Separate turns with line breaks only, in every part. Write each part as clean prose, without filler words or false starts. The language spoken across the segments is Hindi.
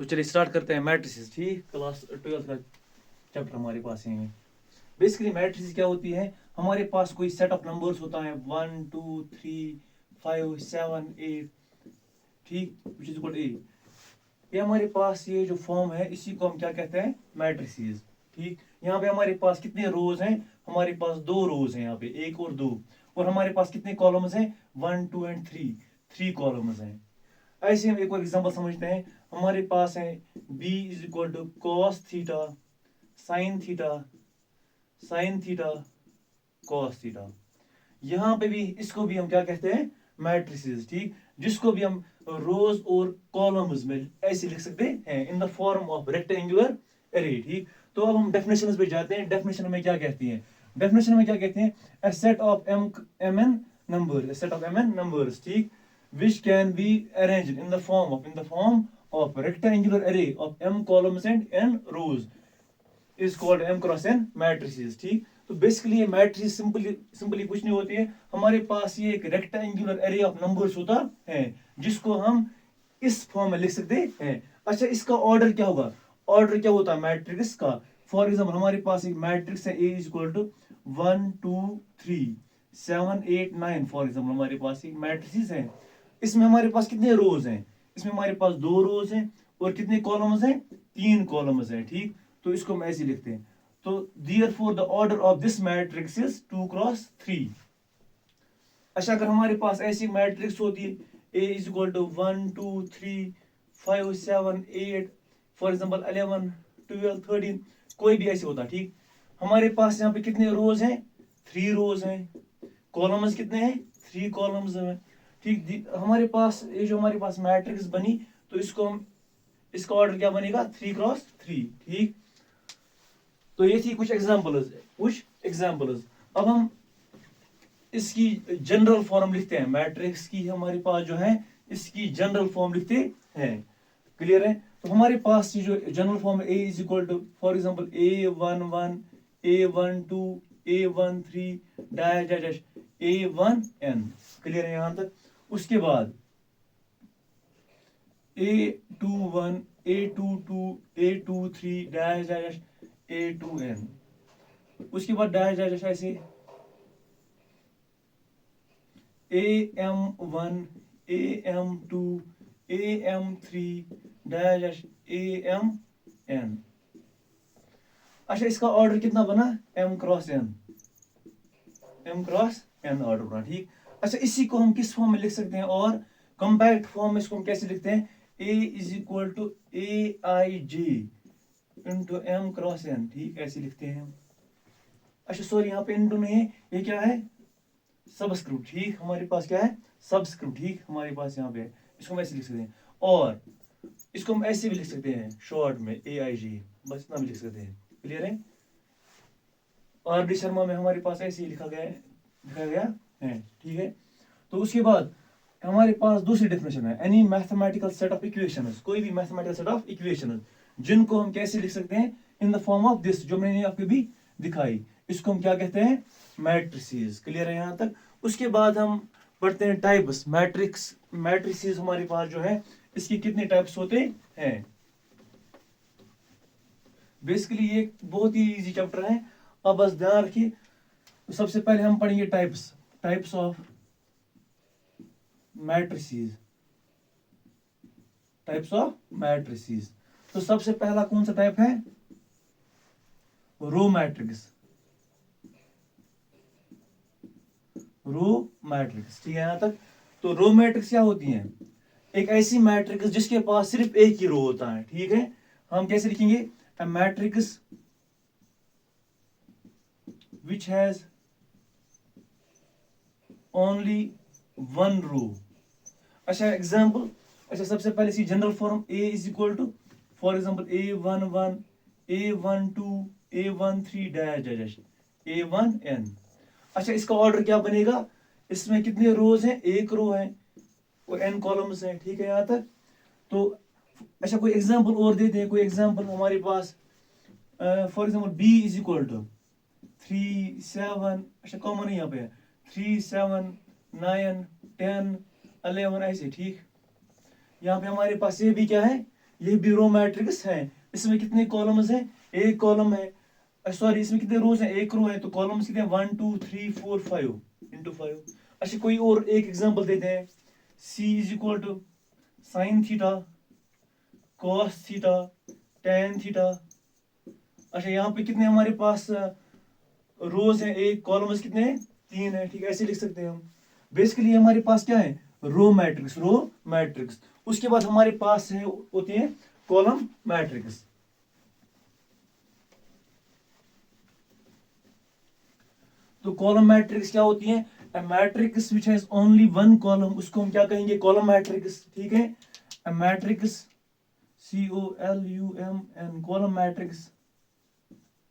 तो चलिए स्टार्ट करते हैं मैट्रिसेस। ठीक, क्लास 12 का चैप्टर हमारे पास है। बेसिकली मैट्रिसेस क्या होती है, हमारे पास कोई सेट ऑफ नंबर्स होता है 1 2 3 5 7 8, ठीक, विच इज इक्वल ए। ये हमारे पास ये जो फॉर्म है इसी को हम क्या कहते हैं, मैट्रिसेस। ठीक, यहाँ पे हमारे पास कितने रोज हैं, हमारे पास दो रोज हैं, यहाँ पे एक और दो। और हमारे पास कितने कॉलम्स हैं, 1 2 एंड 3, 3 कॉलम्स हैं। ऐसे हम एक और एग्जांपल समझते हैं। हमारे पास है b is equal to cos theta sin theta sin theta cos theta. यहाँ पे भी इसको भी हम क्या कहते हैं, मैट्रिसेस। ठीक, जिसको भी हम रोज और कॉलम्स में ऐसे लिख सकते हैं in the form of rectangular array. ठीक, तो अब हम डेफिनेशन पे जाते हैं। डेफिनेशन में क्या कहती है, डेफिनेशन में क्या कहते हैं, a set of mn numbers, a set of mn numbers, ठीक, which can be arranged in the form of rectangular array of m columns and n rows is called m cross n matrices। ठीक, तो बेसिकली ये मैट्रिक्स सिंपली कुछ नहीं होती है, हमारे पास ये एक रेक्टेंगुलर एरे ऑफ नंबर्स होता है जिसको हम इस फॉर्म में लिख सकते हैं। अच्छा, इसका ऑर्डर क्या होगा, ऑर्डर क्या होता है मैट्रिक्स का। फॉर एग्जाम्पल हमारे पास एक मैट्रिक्स है A is equal to 1 2 3 7 8 9। For example हमारे पास एक मैट्रिक्स है, इसमें हमारे पास कितने रोज हैं, इसमें हमारे पास दो रोज हैं और कितने कॉलम्स हैं, 3 कॉलम्स हैं। ठीक, तो इसको हम ऐसे लिखते हैं। तो therefore the order of this matrix is 2 cross 3। अच्छा, अगर हमारे पास ऐसी मैट्रिक्स होती है A is equal to 1 2 3 5 7 8, for example 11 12 13, कोई भी ऐसे होता। ठीक, हमारे पास यहाँ पे कितने रोज हैं, 3 रोज हैं। कॉलम्स कितने हैं, 3 कॉलम्स हैं। ठीक, हमारे पास ये जो हमारे पास मैट्रिक्स बनी, तो इसको हम, इसका ऑर्डर क्या बनेगा, 3 क्रॉस 3। ठीक, तो ये थी कुछ एग्जांपल्स। अब हम इसकी जनरल फॉर्म लिखते हैं, मैट्रिक्स की हमारे पास जो है इसकी जनरल फॉर्म लिखते हैं। क्लियर है, तो हमारे पास ये जो जनरल फॉर्म है A is equal to for example A11 A12 A13 dash dash dash A1n। Clear है यहां तक। उसके बाद A21 A22 A23 dash dash A2n। उसके बाद डैश डैश ऐसे AM1 AM2 AM3 dash dash AMN। अच्छा, इसका ऑर्डर कितना बना, m क्रॉस n ऑर्डर बना। ठीक, अच्छा, इसी को हम किस फॉर्म में लिख सकते हैं, और कंपैक्ट फॉर्म में इसको हम कैसे लिखते हैं, A is equal to AIJ into m cross n। ठीक, ऐसे लिखते हैं। अच्छा सॉरी, यहाँ पे इंटू नहीं है, ये क्या है, सबस्क्रिप्ट। ठीक, हमारे पास क्या है, सबस्क्रिप्ट। ठीक, हमारे पास यहाँ पे है, इसको हम ऐसे लिख सकते हैं। और इसको हम ऐसे भी लिख सकते हैं शॉर्ट में AIG, बस इतना भी लिख सकते हैं। क्लियर है। RD शर्मा में हमारे पास ऐसे ही लिखा गया है। ठीक है, तो उसके बाद हमारे पास दूसरी डेफिनेशन है, any mathematical set of equations, कोई भी मैथमेटिकल सेट ऑफ इक्वेशंस जिनको हम कैसे लिख सकते हैं, in the form of this, जो मैंने आपको भी दिखाई, इसको हम क्या कहते हैं, मैट्रिसेस। क्लियर है यहाँ तक। उसके बाद हम पढ़ते हैं टाइप्स। मैट्रिसेस हमारे पास जो है इसके कितने टाइप्स होते हैं। बेसिकली ये बहुत ही इजी चैप्टर है, अब बस ध्यान रखिए। तो सबसे पहले हम पढ़ेंगे टाइप्स ऑफ मैट्रिसेस। तो सबसे पहला कौन सा टाइप है, रो मैट्रिक्स। ठीक है यहां तक। तो रो मैट्रिक्स क्या होती हैं, एक ऐसी मैट्रिक्स जिसके पास सिर्फ एक ही रो होता है। ठीक है, हम कैसे लिखेंगे, a matrix which has only one row. अच्छा एग्जांपल, अच्छा सबसे पहले सी general form A is equal to for example A11 A12 A13 dash dash A1n। अच्छा, इसका ऑर्डर क्या बनेगा, इसमें कितने रोज हैं, एक रो है और n कॉलम्स हैं। ठीक है यहाँ तक। तो अच्छा, कोई एग्जांपल और देते हैं, कोई एग्जांपल हमारे पास for example B is equal to 3 7, अच्छा कॉमन है यहाँ पे 3 7 9 10 11 ऐसे। ठीक, यहाँ पे हमारे पास ये भी क्या है, ये भी रो मैट्रिक्स है। इसमें कितने कॉलम्स हैं? एक कॉलम है, सॉरी इसमें कितने रोज हैं? एक रो है, तो कॉलम्स कितने हैं? 1 2 3 4 5 इंटू 5। अच्छा कोई और एक एग्जांपल देते हैं। C is equal to sin theta cos theta tan theta. अच्छा यहाँ पे कितने हमारे पास रोज हैं? एक, कॉलम्स कितने हैं? तीन है। ठीक है, ऐसे लिख सकते हैं हम। बेसिकली हमारे पास क्या है? Row matrix, row matrix. उसके बाद हमारे पास है होती है कॉलम मैट्रिक्स। तो कॉलम मैट्रिक्स क्या होती है? A matrix which has only one column, उसको हम क्या कहेंगे? Column matrix. ठीक है, a matrix COLUMN, column matrix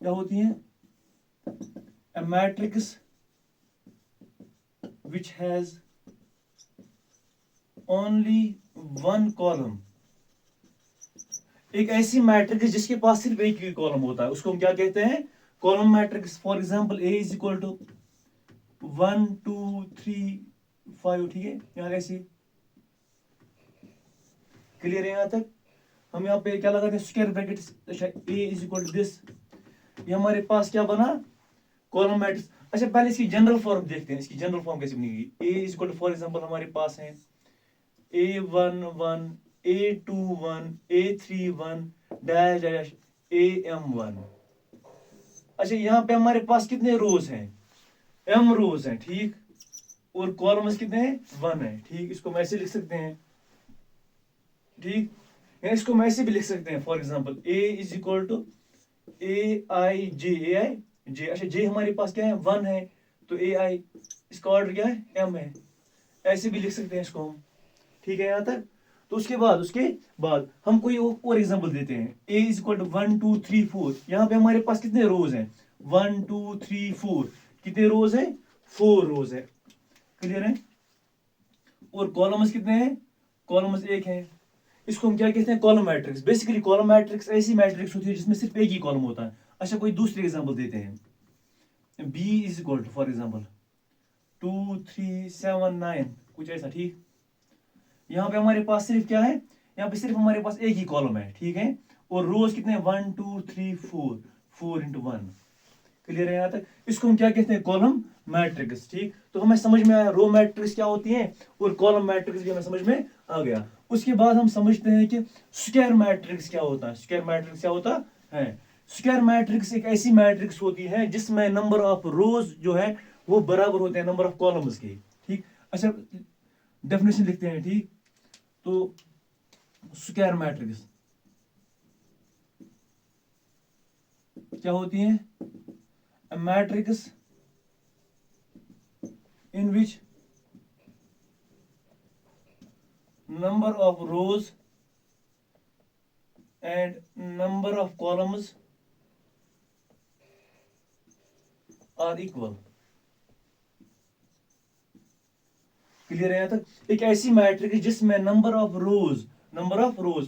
क्या होती है? A matrix which has only one column, एक ऐसी मैट्रिक्स जिसके पास सिर्फ एक ही कॉलम होता है, उसको हम क्या कहते हैं? Column matrix. For example A is equal to 1 2 3 5। ठीक है, यहाँ ऐसी क्लियर है यहाँ तक? हम यहाँ पे क्या लगाते हैं? Square bracket. अच्छा A is equal to this, ये हमारे पास क्या बना? Column matrix. अच्छा पहले इसकी जनरल फॉर्म देखते हैं, इसकी जनरल फॉर्म कैसे बनेगी? A is equal to, for example हमारे पास है A11 A21 A31 dash dash AM1। अच्छा यहाँ पे हमारे पास कितने रोज हैं? M रोज हैं। ठीक, और कॉलम्स कितने हैं? 1 है। ठीक, इसको हम ऐसे लिख सकते हैं। ठीक, या इसको हम ऐसे भी लिख सकते हैं। For example A is equal to AI J। अच्छा J हमारे पास क्या है? 1 है, तो AI इसका ऑर्डर क्या है? M है। ऐसे भी लिख सकते हैं इसको हम। ठीक है यहाँ तक? तो उसके बाद हम कोई और एग्जांपल देते हैं। A is equal to 1 2 3 4। यहाँ पे हमारे पास कितने रोज हैं? 1 2 3 4। कितने रोज हैं? 4 रोज है। क्लियर है? और कॉलम्स कितने हैं? कॉलम्स एक है। इसको हम क्या कहते हैं? Column matrix. Basically column matrix ऐसी मैट्रिक्स होती है जिसमें सिर्फ एक ही कॉलम होता है। अच्छा कोई दूसरी एग्जांपल देते हैं। B is equal to, for example 2 3 7 9, कुछ ऐसा। ठीक, यहाँ पे हमारे पास सिर्फ क्या है? यहाँ पे सिर्फ हमारे पास एक ही कॉलम है। ठीक है, और रोज कितने हैं? 1 2 3 4, 4 इंटू 1। क्लियर है यहाँ तक? इसको हम क्या कहते हैं? Column matrix. ठीक, तो हमें समझ में आया रो मैट्रिक्स क्या होती है, और कॉलम मैट्रिक्स भी हमें समझ में आ गया। उसके बाद हम समझते हैं कि स्क्वायर मैट्रिक्स क्या होता है। स्क्वायर मैट्रिक्स क्या होता है? स्क्वायर मैट्रिक्स एक ऐसी मैट्रिक्स होती है जिसमें नंबर ऑफ रोज जो है वो बराबर होते हैं नंबर ऑफ कॉलम्स के। ठीक, अच्छा डेफिनेशन लिखते हैं। ठीक, तो स्क्वायर मैट्रिक्स क्या होती है? A matrix in which number of rows and number of columns are equal। Clear है यहाँ तक? एक ऐसी मैट्रिक्स जिसमें नंबर ऑफ रोज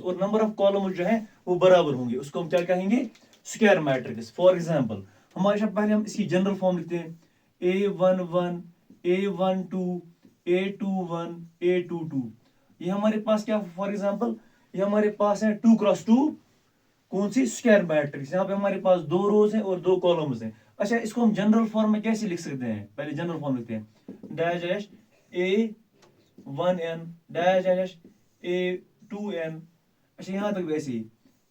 और नंबर ऑफ कॉलम जो है वो बराबर होंगे, उसको हम क्या कहेंगे? Square matrix. फॉर एग्जांपल हमारे साथ पहले हम इसकी जनरल फॉर्म लिखते हैं। A11 A12 A21 A22। ये हमारे पास क्या? फॉर एग्जांपल ये हमारे पास है 2x2 कौन सी? Square matrix. यहाँ पे हमारे पास 2 रोज हैं और 2 कॉलम्स हैं। अच्छा इसको हम जनरल फॉर्म में कैसे लिख सकते हैं? पहले जनरल फॉर्म लिखते हैं। Dash dash A1n dash dash A2n। अच्छा यहाँ तक वैसे ही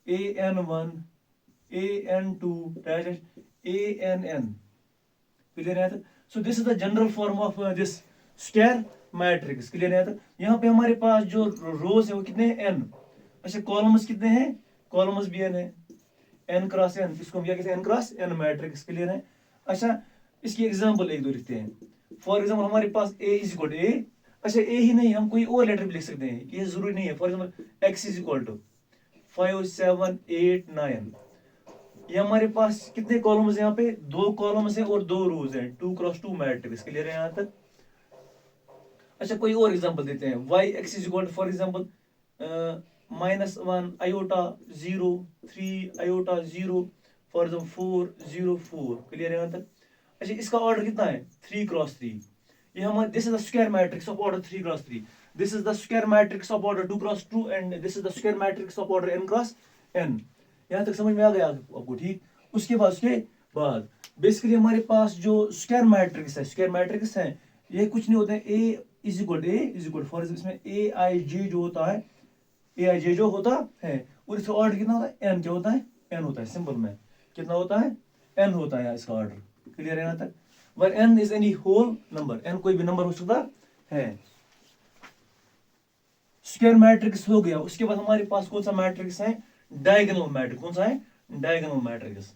AN1 AN2 dash dash ANN। Clear है? So this is the general form of this square matrix. Clear है? यहाँ पे हमारे पास जो रोज है वो कितने हैं? n। अच्छा कॉलम्स कितने हैं? कॉलम्स भी n है, n क्रॉस n। इसको हम क्या कहते हैं? n cross n matrix. Clear है? अच्छा इसकी एग्जांपल एक दो लिखते हैं। फॉर एग्जांपल हमारे पास a is equal to a। अच्छा a ही नहीं, हम कोई और लेटर भी लिख सकते हैं, ये जरूरी नहीं है। For example x is equal to 5 7 8 9। ये हमारे पास कितने कॉलम्स हैं? यहाँ पे 2 कॉलम्स हैं और 2 रोज हैं, 2x2 मैट्रिक्स। क्लियर है यहाँ तक? अच्छा कोई और एग्जांपल देते हैं। y x is equal for example -1 iota 0 3 iota 0 for example 4 0 4। Clear है यहाँ तक? अच्छा इसका ऑर्डर कितना है? 3x3। ये हमारे this is the square matrix of order 3x3। This is the square matrix of order 2 cross 2 and this is the square matrix of order n cross n. यहाँ तक समझ में आ गया आपको? ठीक. उसके बाद बेसिकली हमारे पास जो स्क्वायर मैट्रिक्स है ये कुछ नहीं होता है. A इज इक्वल फॉर इसमें ए आई जे जो होता है और इसका ऑर्डर कितना होता है? n. क्या होता है? n होता है. सिंपल में कितना होता है? n होता है इसका ऑर्डर. क्लियर है यहाँ तक? Where n is any whole number, n कोई भी नंबर हो सकता है. स्क्वायर मैट्रिक्स हो गया. उसके बाद हमारे पास कौन सा मैट्रिक्स है? Diagonal matrix. कौन सा है? Diagonal matrix.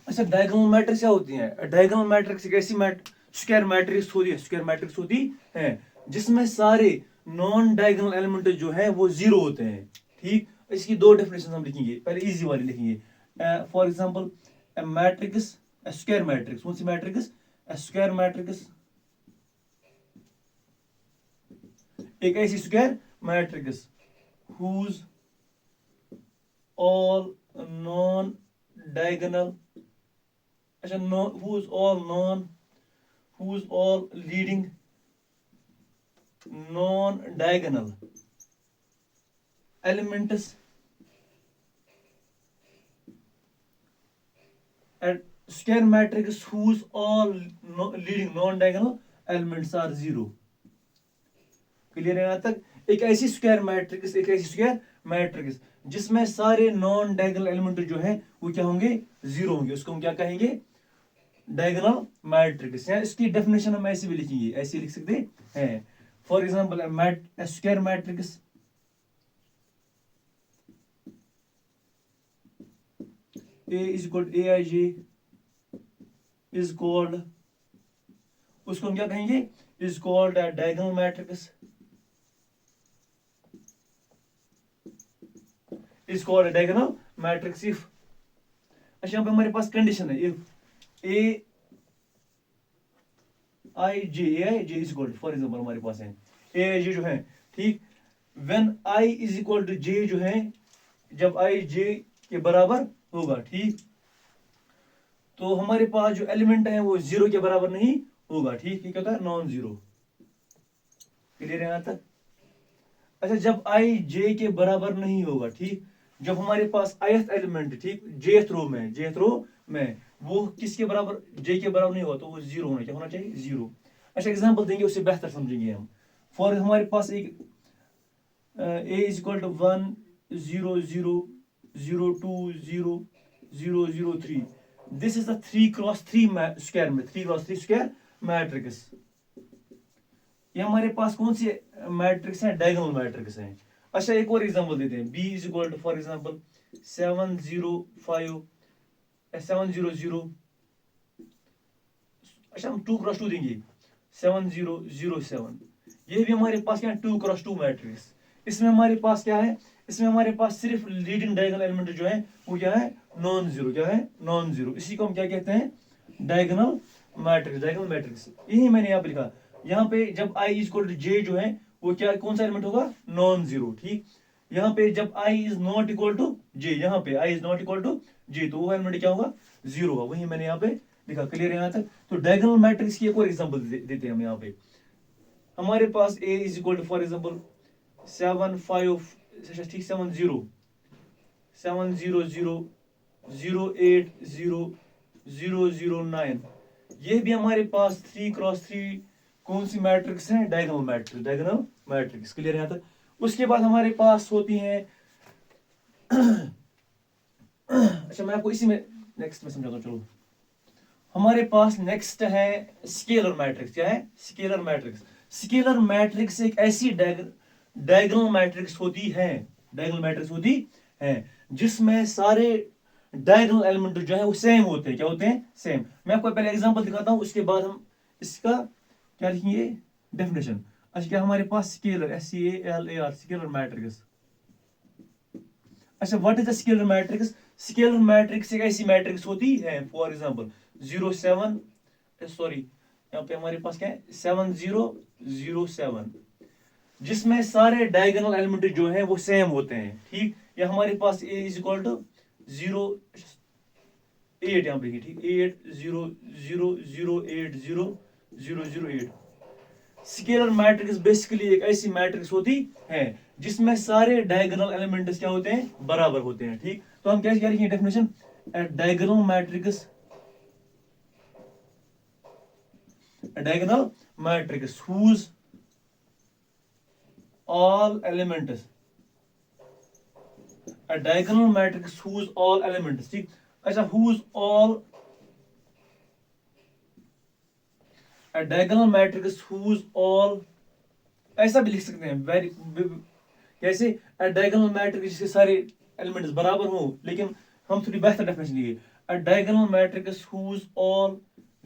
अच्छा, डायगोनल मैट्रिक्स क्या होती है? डायगोनल मैट्रिक्स एक ऐसी स्क्वायर मैट्रिक्स होती है जिसमें सारे नॉन डायगोनल एलिमेंट जो है वो जीरो होते हैं. ठीक. इसकी दो डेफिनेशन हम लिखेंगे. पहले इजी वाली लिखेंगे. For example matrix square matrix. कौन सी मैट्रिक्स? Square matrix. एक ऐसी square matrix whose all non diagonal whose all leading non diagonal elements at square matrix whose all leading non diagonal elements are zero. Clear है यहाँ तक? एक ऐसी स्क्वायर मैट्रिक्स जिसमें सारे नॉन डायगोनल एलिमेंट जो है वो क्या होंगे? जीरो होंगे. उसको हम क्या कहेंगे? Diagonal matrix. या इसकी डेफिनेशन हम ऐसे भी लिखेंगे, ऐसे लिख सकते हैं. For example square matrix A is equal to Aij is called, उसको हम क्या कहेंगे? is called a diagonal matrix. is called a diagonal matrix if, अच्छा यहाँ पे हमारे पास कंडीशन है, if Aij is equal to, for example हमारे पास है Aij जो है. ठीक. when I is equal to j जो है, जब I j के बराबर होगा. ठीक. तो हमारे पास जो एलिमेंट है वो जीरो के बराबर नहीं होगा. ठीक. ये क्या होता है? Non zero. क्लियर है यहाँ तक? अच्छा, जब I j के बराबर नहीं होगा. ठीक. जब हमारे पास ith एलिमेंट, ठीक, jth रो में वो किसके बराबर? j के बराबर नहीं होगा तो वो जीरो होना. क्या होना चाहिए? जीरो. अच्छा, एग्जांपल देंगे उससे बेहतर समझेंगे हम. फॉर हमारे पास एक a is equal to 1 0 0 0 2 0 0 0 3. This is the 3 cross 3 square matrix. ये हमारे पास कौन सी मैट्रिक्स है? डायगोनल मैट्रिक्स है. अच्छा, एक और एग्जांपल देते हैं. b is equal to for example 7 0 5 7 0 0. अच्छा, हम 2 क्रॉस 2 देंगे. 7 0 0 7. ये भी हमारे पास क्या है? 2 क्रॉस 2 मैट्रिक्स. इसमें हमारे पास क्या है? इसमें हमारे पास सिर्फ लीडिंग डायगोनल एलिमेंट जो है वो क्या है? Non zero. क्या है? Non zero. इसी को हम क्या कहते हैं? Diagonal matrix. यही मैंने यहाँ पे लिखा. यहाँ पे जब i is equal to j जो है वो क्या, कौन सा एलिमेंट होगा? Non zero. ठीक. यहाँ पे जब i is not equal to j, यहाँ पे i is not equal to j तो वो एलिमेंट क्या होगा? जीरो होगा. वही मैंने यहाँ पे लिखा. क्लियर है यहाँ तक? तो डायगोनल मैट्रिक्स की एक और एग्जांपल देते हैं हम. यहाँ पे हमारे पास a is equal to for example 7 5 ठीक 7 0 7 0 0 0 8 0 0 0 9. ये भी हमारे पास 3 क्रॉस 3 कौन सी मैट्रिक्स है? Diagonal matrix. क्लियर है यहाँ तक? उसके बाद हमारे पास होती हैं अच्छा, मैं आपको इसी में नेक्स्ट में समझाता हूँ. चलो, हमारे पास नेक्स्ट है स्केलर मैट्रिक्स. क्या है? स्केलर मैट्रिक्स एक ऐसी डायगोनल मैट्रिक्स होती है जिसमें सारे डायगोनल एलिमेंट जो है वो सेम होते हैं. क्या होते हैं? सेम. मैं आपको पहले एग्जांपल दिखाता हूँ, उसके बाद हम इसका क्या लिखेंगे? डेफिनेशन. अच्छा, क्या हमारे पास स्केलर SCALAR स्केलर मैट्रिक्स. अच्छा, what is the scalar matrix? Scalar matrix एक ऐसी मैट्रिक्स होती है फॉर एग्जांपल 0 7 सॉरी यहाँ पे हमारे पास क्या है? 7 0 0 7. जिसमें सारे डायगोनल एलिमेंट जो है वो सेम होते हैं, ठीक। या हमारे पास a इज इक्वल टू 0 8 यहाँ पे, ठीक, 8 0 0 0 8 0 0 0 8। स्केलर मैट्रिक्स बेसिकली एक ऐसी मैट्रिक्स होती है जिसमें सारे डायगोनल एलिमेंट्स क्या होते हैं, बराबर होते हैं, ठीक। तो हम क्या लिखेंगे definition, diagonal matrix, diagonal matrix whose all elements, a diagonal matrix whose all elements, ठीक। अच्छा, whose all, a diagonal matrix whose all, ऐसा भी लिख सकते हैं वेरी, कैसे, a diagonal matrix जिसके सारे एलिमेंट्स बराबर हो, लेकिन हम थोड़ी बेहतर डेफिनेशन लिए, a diagonal matrix whose all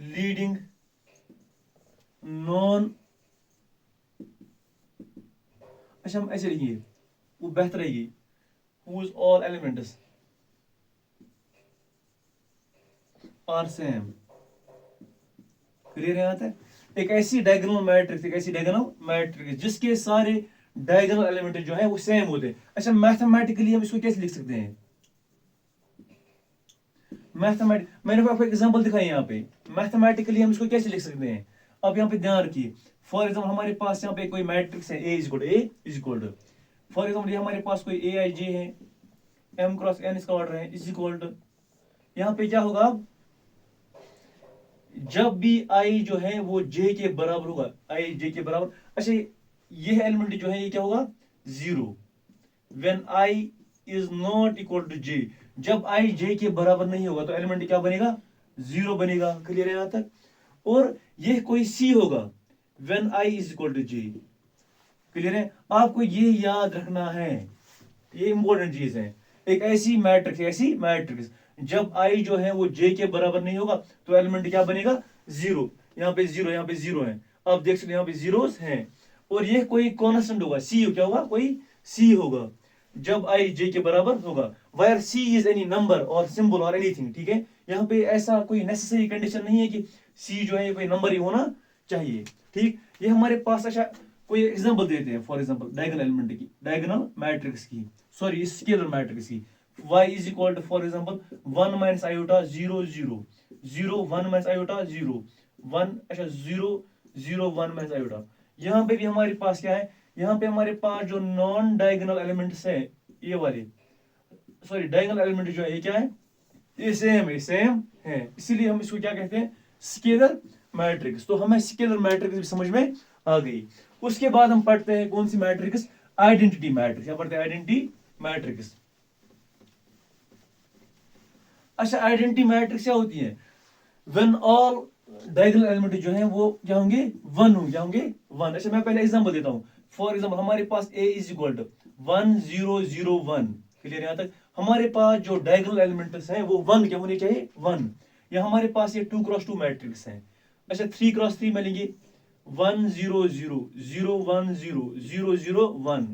leading non, अच्छा हम ऐसे लिखेंगे वो बेहतर रहेगी, whose all elements are same, clear है यहाँ तक। एक ऐसी डायगोनल मैट्रिक्स, एक ऐसी डायगोनल मैट्रिक्स जिसके सारे डायगोनल एलिमेंट जो है वो सेम होते हैं। अच्छा, मैथमेटिकली हम इसको कैसे लिख सकते हैं, मैंने आपको एग्जांपल दिखाई यहाँ पे, मैथमेटिकली हम इसको कैसे लिख सकते हैं। अब यहाँ पे ध्यान रखिए, फॉर एग्जाम्पल हमारे पास यहाँ पे कोई मैट्रिक्स है A is equal to, for example हमारे पास कोई ए आई जे है, एम क्रॉस एन इसका ऑर्डर है, इज इक्वल टू, यहाँ पे क्या होगा, जब भी आई जो है वो जे के बराबर होगा, आई जे के बराबर, अच्छा ये एलिमेंट जो है ये क्या होगा, 0, when I is not equal to J, जब आई जे के बराबर नहीं होगा तो एलिमेंट क्या बनेगा, 0 बनेगा, क्लियर है यहां तक। और ये कोई सी होगा, when I is equal to J, clear है। आपको ये याद रखना है, ये इंपॉर्टेंट चीज है, एक ऐसी मैट्रिक्स जब आई जो है वो जे के बराबर नहीं होगा तो एलिमेंट क्या बनेगा, 0, यहाँ पे 0, यहाँ पे 0 है, अब देख सकते हैं यहाँ पे जीरोस हैं, और ये कोई कॉन्स्टेंट होगा, सी क्या होगा, कोई सी होगा जब आई जे के बराबर होगा, where C is any number और सिंबल और एनीथिंग, ठीक है। यहाँ पे ऐसा कोई नेसेसरी कंडीशन नहीं है कि सी जो है कोई नंबर ही होना चाहिए, ठीक। ये हमारे पास, अच्छा कोई एग्जांपल देते हैं, फॉर एग्जांपल डायगोनल एलिमेंट की, डायगोनल मैट्रिक्स की, सॉरी स्केलर मैट्रिक्स की, y is equal to for example 1 minus iota 0 0 0 1 minus iota 0 1, अच्छा 0 0 1 माइनस आयोटा। यहाँ पे भी हमारे पास क्या है, यहाँ पे हमारे पास जो नॉन डायगोनल एलिमेंट्स है, ये वाले, सॉरी डायगोनल एलिमेंट जो है ये क्या है, ये सेम है, इसीलिए हम इसको क्या कहते हैं, स्केलर मैट्रिक्स। तो हमें स्केलर मैट्रिक्स भी समझ में आ गई। उसके बाद हम पढ़ते हैं कौन सी मैट्रिक्स, आइडेंटिटी मैट्रिक्स, क्या पढ़ते हैं, आइडेंटिटी मैट्रिक्स। अच्छा, आइडेंटिटी मैट्रिक्स क्या होती है, व्हेन ऑल डायगोनल एलिमेंट जो है वो क्या होंगे, 1 होंगे, क्या होंगे, 1। अच्छा मैं पहले एग्जांपल देता हूं, फॉर एग्जांपल हमारे पास a is equal to 1 0 0 1, clear यहां तक। हमारे पास जो डायगोनल एलिमेंट्स हैं वो 1 क्या होने चाहिए, 1। या हमारे पास ये 2 क्रॉस 2 मैट्रिक्स है, अच्छा 3 क्रॉस 3 में लेंगे, 1 0 0 0 1 0 0 0 1,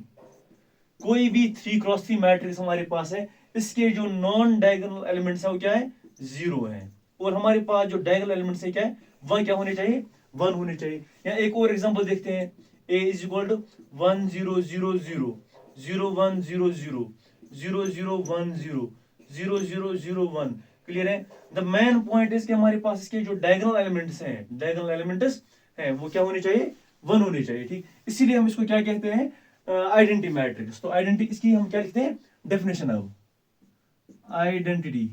कोई भी 3 क्रॉस 3 मैट्रिक्स हमारे पास है, इसके जो नॉन डायगोनल एलिमेंट्स है वो क्या है, 0 है। और हमारे पास जो डायगोनल एलिमेंट्स है क्या है, वह क्या होने चाहिए, 1 होने चाहिए। यहाँ एक और एग्जांपल देखते हैं, a is equal to 1 0 0 0 0 1 0 0 0 0 1 0 0 0 0 1, clear है। द मेन पॉइंट इज कि हमारे पास इसके जो डायगोनल एलिमेंट्स हैं वो क्या होने चाहिए, 1 होने चाहिए, ठीक। इसीलिए हम इसको क्या कहते हैं, आइडेंटिटी मैट्रिक्स। तो आइडेंटिटी, इसकी हम क्या लिखते हैं, डेफिनेशन अब, आइडेंटिटी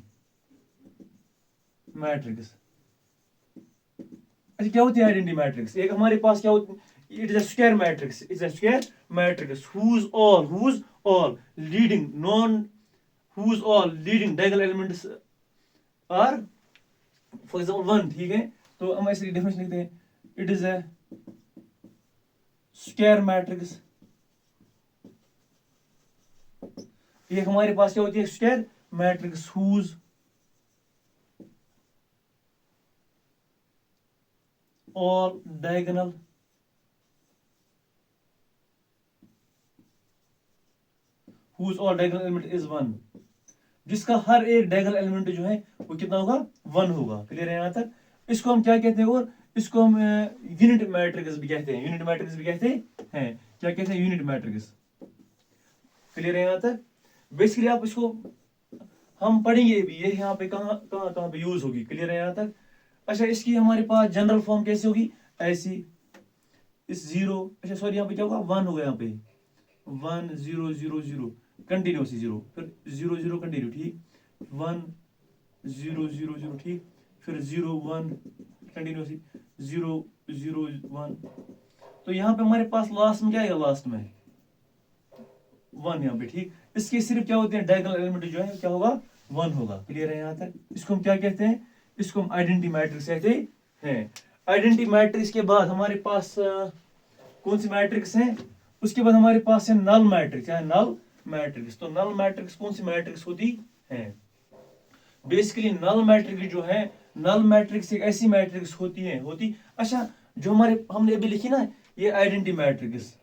मैट्रिक्स। अच्छा क्या होती है आइडेंटिटी मैट्रिक्स, एक हमारे पास क्या होती है, it is a square matrix, it's a square matrix whose all leading non whose all leading diagonal elements are for example 1, ठीक है। तो हम ऐसे डेफिनेशन लिखते हैं, it is a square matrix, ये हमारे पास क्या होती है, square matrix whose all diagonal element is 1, जिसका हर एक डायगोनल एलिमेंट जो है वो कितना होगा, 1 होगा, क्लियर है यहाँ तक। इसको हम क्या कहते हैं, और इसको हम यूनिट मैट्रिक्स भी कहते हैं, यूनिट मैट्रिक्स भी कहते हैं, क्या कहते हैं, यूनिट मैट्रिक्स। क्लियर है यहाँ तक। बेसिकली आप इसको हम पढ़ेंगे भी, ये यहाँ पे कहाँ पे यूज होगी। क्लियर है यहाँ तक। अच्छा, इसकी हमारे पास जनरल फॉर्म कैसे होगी, ऐसी, इस जीरो, अच्छा सॉरी यहाँ पे क्या होगा, 1 होगा यहाँ पे, 1 0 0 0 कंटिन्यूसली 0, फिर 0 0 कंटिन्यू, ठीक, 1 0 0 0, ठीक, फिर 0 1 कंटिन्यूसली 0 0 1। तो यहाँ पे हमारे पास लास्ट में क्या आएगा, लास्ट में 1 यहाँ पे, ठीक। इसके सिर्फ क्या होते हैं, डायगोनल एलिमेंट जो है क्या होगा, 1 होगा। क्लियर है यहाँ तक। इसको हम क्या कहते हैं, इसको हम आइडेंटिटी मैट्रिक्स कहते हैं। आइडेंटिटी मैट्रिक्स के बाद हमारे पास कौन सी मैट्रिक्स है, उसके बाद हमारे पास है नल मैट्रिक्स, है नल मैट्रिक्स। तो नल मैट्रिक्स कौन सी मैट्रिक्स होती है, बेसिकली नल मैट्रिक्स जो है, नल मैट्रिक्स एक ऐसी मैट्रिक्स होती। अच्छा, जो हमारे हमने अभी लिखी ना ये आइडेंटिटी मैट्रिक्स,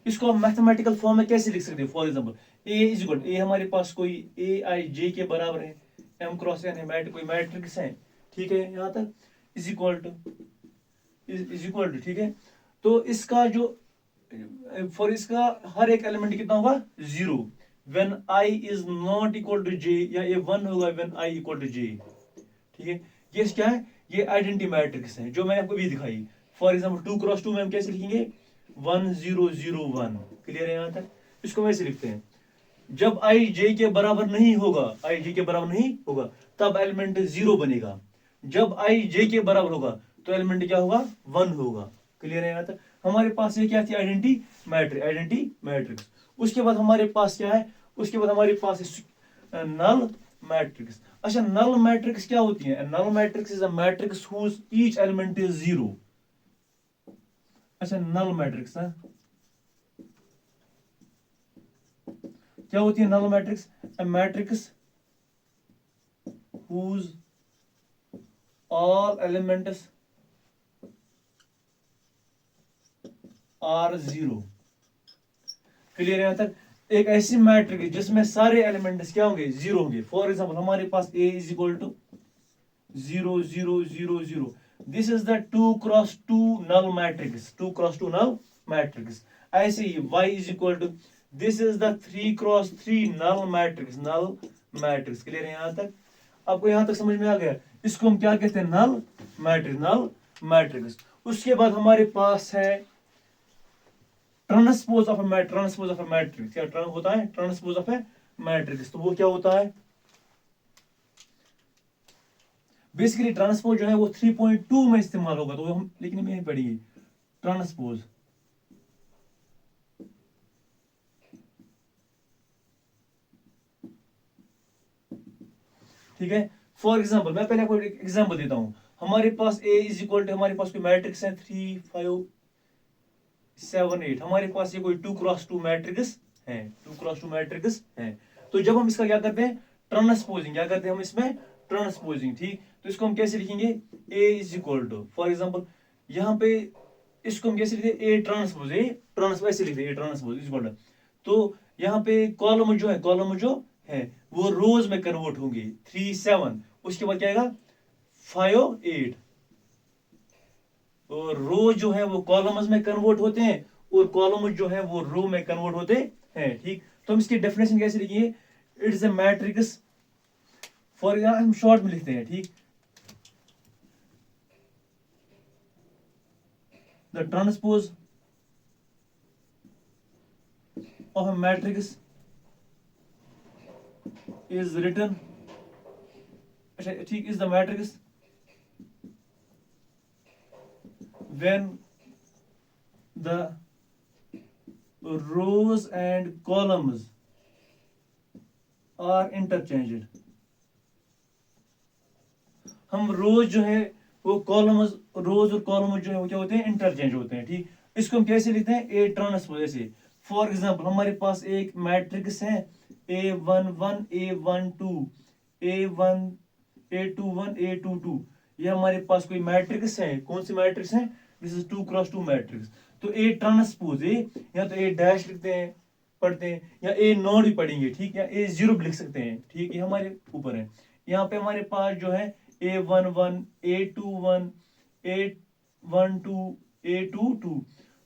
इसको हम मैथमेटिकल फॉर्म में कैसे लिख सकते हैं। फॉर एग्जांपल ए हमारे पास कोई ए आई जे के बराबर है, एम क्रॉस एन है, कोई मैट्रिक्स है, ठीक है, यहाँ तक इज इक्वल टू, ठीक है। तो इसका जो इसका हर एक एलिमेंट कितना होगा, 0, when I is not equal to J, या ये 1 होगा when I equal to J, ठीक है। ये क्या है, ये आइडेंटिटी मैट्रिक्स है जो मैंने आपको भी दिखाई। फॉर एग्जांपल 2 क्रॉस 2 में हम कैसे लिखेंगे, 1 0 0 1। क्लियर है यहाँ तक। इसको वैसे लिखते हैं, जब आई जे के बराबर नहीं होगा, तब एलिमेंट 0 बनेगा। जब आई जे के बराबर होगा तो एलिमेंट क्या होगा, 1 होगा। क्लियर है यहाँ तक। हमारे पास ये क्या थी, आइडेंटिटी मैट्रिक्स। उसके बाद हमारे पास क्या है, उसके बाद हमारे पास नल मैट्रिक्स। अच्छा, नल मैट्रिक्स क्या होती है, null matrix is a matrix whose each element is 0। अच्छा, नल मैट्रिक्स है क्या होती है, null matrix, a matrix whose all elements are 0। Clear है यहाँ तक। एक ऐसी मैट्रिक्स जिसमें सारे एलिमेंट्स क्या होंगे, 0 होंगे। फॉर एग्जांपल हमारे पास a is equal to 0 0 0 0, this is the 2 cross 2 null matrix, 2 cross 2 null matrix. ऐसे ही y is equal to, this is the 3 cross 3 null matrix. Clear है यहाँ तक। आपको यहां तक समझ में आ गया। इसको हम क्या कहते हैं, नल मैट्रिक्स। उसके बाद हमारे पास है ट्रांसपोज ऑफ अ मैट्रिक्स। क्या होता है, ट्रांसपोज ऑफ ए मैट्रिक्स। तो वो क्या होता है, बेसिकली ट्रांसपोज जो है वो 3.2 में इस्तेमाल होगा, तो हम लिखने में नहीं पड़ेगी, ट्रांसपोज। ठीक है। फॉर एग्जाम्पल मैं पहले आपको एक एग्जाम्पल देता हूं। हमारे पास a इज इक्वल टू, हमारे पास कोई मैट्रिक्स है 3 5 7 8। हमारे पास ये कोई 2 क्रॉस 2 मैट्रिक्स है। तो जब हम इसका क्या करते हैं, ट्रांसपोजिंग, क्या करते हैं हम इसमें, ट्रांसपोजिंग, ठीक। तो इसको हम कैसे लिखेंगे, a is equal to, for example यहाँ पे इसको हम कैसे लिखते हैं, ए ट्रांसपोज ऐसे लिखते हैं, A transpose is equal to. तो यहाँ पे कॉलम जो है वो रोज में कन्वर्ट होंगे, 3 7, उसके बाद क्या आएगा 5 8। और रो जो है वो कॉलम्स में कन्वर्ट होते हैं, और कॉलम जो है वो रो में कन्वर्ट होते हैं, ठीक। तो हम इसकी डेफिनेशन कैसे लिखेंगे, it is a matrix, for example हम शॉर्ट में लिखते हैं, ठीक। The transpose of a matrix is written, ठीक, is the matrix when the rows and columns are interchanged। हम रोज जो है वो कॉलम्स, रोज और कॉलम्स जो है वो क्या होते हैं, इंटरचेंज होते हैं, ठीक। इसको हम कैसे लिखते हैं, ए ट्रांसपोज ऐसे। फॉर एग्जांपल हमारे पास एक मैट्रिक्स है A11 A12 A1 A21 A22। ये हमारे पास कोई मैट्रिक्स है, कौन सी मैट्रिक्स है, दिस इज 2 क्रॉस 2 मैट्रिक्स। तो ए ट्रांसपोज या तो ए डैश लिखते हैं, पढ़ते हैं, या ए नॉट भी पढ़ेंगे, ठीक, या A0 भी लिख सकते हैं, ठीक। ये हमारे ऊपर है। यहाँ पे हमारे पास जो है A11 A21 A 1 2 A 2 2।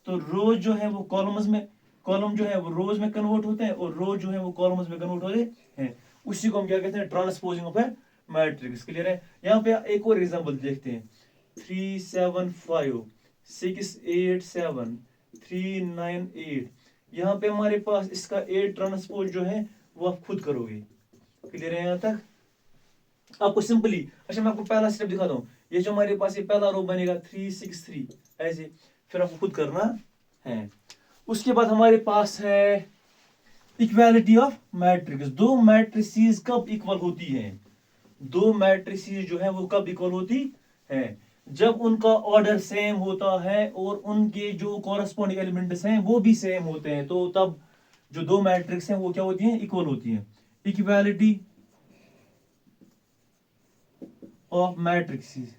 तो रोज जो है वो कॉलम्स में, कॉलम जो है वो रोज में कन्वर्ट होते हैं और रोज जो है वो कॉलम्स में कन्वर्ट होते हैं। उसी को हम क्या कहते हैं, transposing of A matrix. Clear है। यहाँ पे एक और एग्जांपल देखते हैं, 3 7 5 6 8 7 3 9 8। यहाँ पे हमारे पास इसका ए ट्रांसपोज जो है वो आप खुद करोगे। क्लियर है यहाँ तक आपको सिंपली। अच्छा मैं आपको पहला स्टेप दिखाता हूँ। ये जो हमारे पास ये पहला रो बनेगा 3 6 3 ऐसे, फिर आपको खुद करना है। उसके बाद हमारे पास है इक्वालिटी ऑफ मैट्रिक्स। दो मैट्रिसेस कब इक्वल होती हैं? दो मैट्रिसेस जो है वो कब इक्वल होती है? जब उनका ऑर्डर सेम होता है और उनके जो कॉरस्पॉन्डिंग एलिमेंट्स हैं वो भी सेम होते हैं, तो तब जो दो मैट्रिक्स हैं वो क्या होती हैं, इक्वल होती हैं। Equality of matrixes,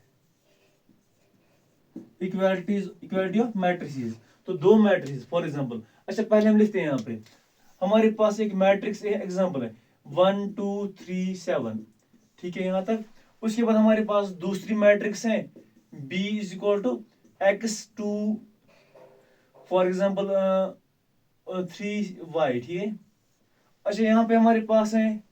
equality of matrices. तो दो मैट्रिसेस फॉर एग्जांपल, अच्छा पहले हम लिखते हैं यहाँ पे हमारे पास एक मैट्रिक्स है, एग्जांपल है 1 2 3 7। ठीक है यहाँ तक। उसके बाद हमारे पास दूसरी मैट्रिक्स है b is equal to x2 for example 3y। ठीक है। अच्छा यहाँ पे हमारे पास है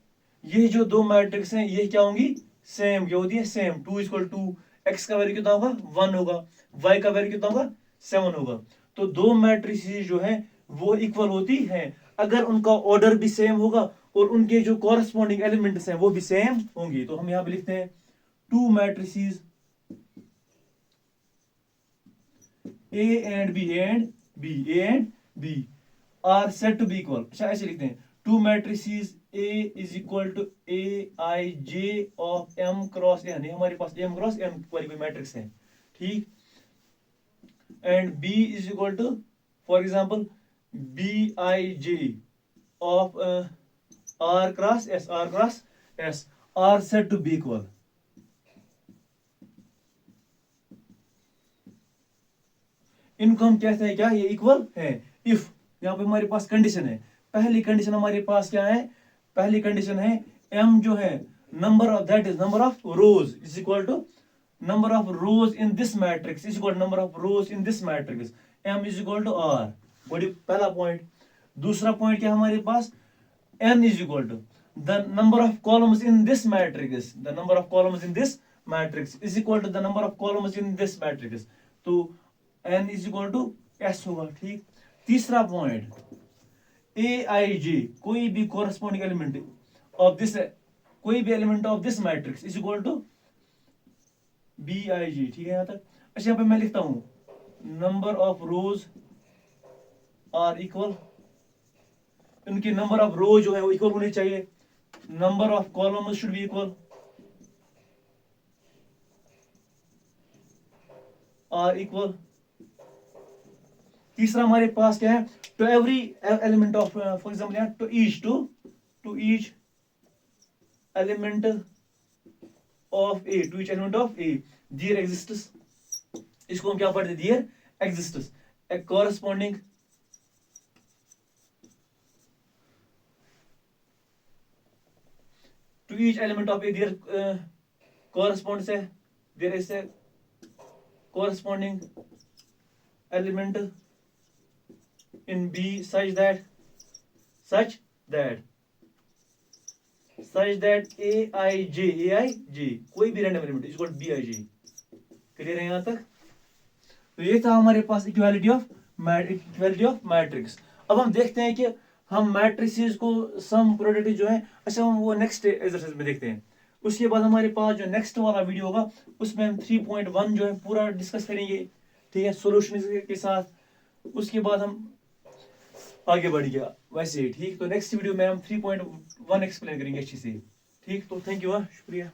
ये जो दो मैट्रिक्स हैं ये क्या होंगी, सेम। क्या होती है, सेम। 2 इक्वल टू एक्स का वैल्यू कितना होगा, 1 होगा, y का वैल्यू कितना होगा, 7 होगा। तो दो मैट्रिसेस जो है वो इक्वल होती है अगर उनका ऑर्डर भी सेम होगा और उनके जो कॉरस्पॉन्डिंग एलिमेंट्स हैं वो भी सेम होंगे। तो हम यहाँ पे लिखते हैं to matrices A and B are said to be equal। अच्छा ऐसे लिखते हैं, to matrices A is equal to Aij of M cross N। हमारे पास M क्रॉस N वाली कोई मैट्रिक्स है। ठीक। And B is equal to for example Bij of R cross S are said to be equal। इनको हम कहते हैं क्या, ये इक्वल है। इफ यहाँ पे हमारे पास कंडीशन है, पहली कंडीशन हमारे पास क्या है, पहली कंडीशन है m जो है number of, that is number of rows is equal to number of rows in this matrix is equal to number of rows in this matrix, m is equal to r। बड़ी पहला पॉइंट। दूसरा पॉइंट क्या हमारे पास, n is equal to the number of columns in this matrix, the number of columns in this matrix is equal to the number of columns in this matrix. तो n is equal to s होगा। ठीक। तीसरा पॉइंट, Aij कोई भी कॉरस्पॉन्डिंग एलिमेंट ऑफ दिस, कोई भी element of this matrix is equal to Bij। ठीक है यहाँ तक। अच्छा यहाँ पे मैं लिखता हूं number of rows are equal, इनकी नंबर ऑफ रो जो है वो इक्वल होनी चाहिए। Number of columns should be equal, are equal. तीसरा हमारे पास क्या है, to every element of, for example यहाँ to each element of A, to each element of A there exists, इसको हम क्या पढ़ते, there exists a corresponding to each element of A there corresponds है, there is a corresponding element in B such that Aij कोई भी random element is called Bij। Clear है यहाँ तक। तो ये था हमारे पास इक्वालिटी ऑफ मैट्रिक्स। अब हम देखते हैं कि हम मैट्रिसेस को सम प्रोडक्ट जो है, अच्छा हम वो नेक्स्ट एक्सरसाइज में देखते हैं। उसके बाद हमारे पास जो नेक्स्ट वाला वीडियो होगा उसमें हम 3.1 जो है पूरा डिस्कस करेंगे। ठीक है, सॉल्यूशन के साथ। उसके बाद हम आगे बढ़ेंगे वैसे। ठीक, तो नेक्स्ट वीडियो में हम 3.1 एक्सप्लेन करेंगे अच्छे से। ठीक, तो थैंक यू, शुक्रिया।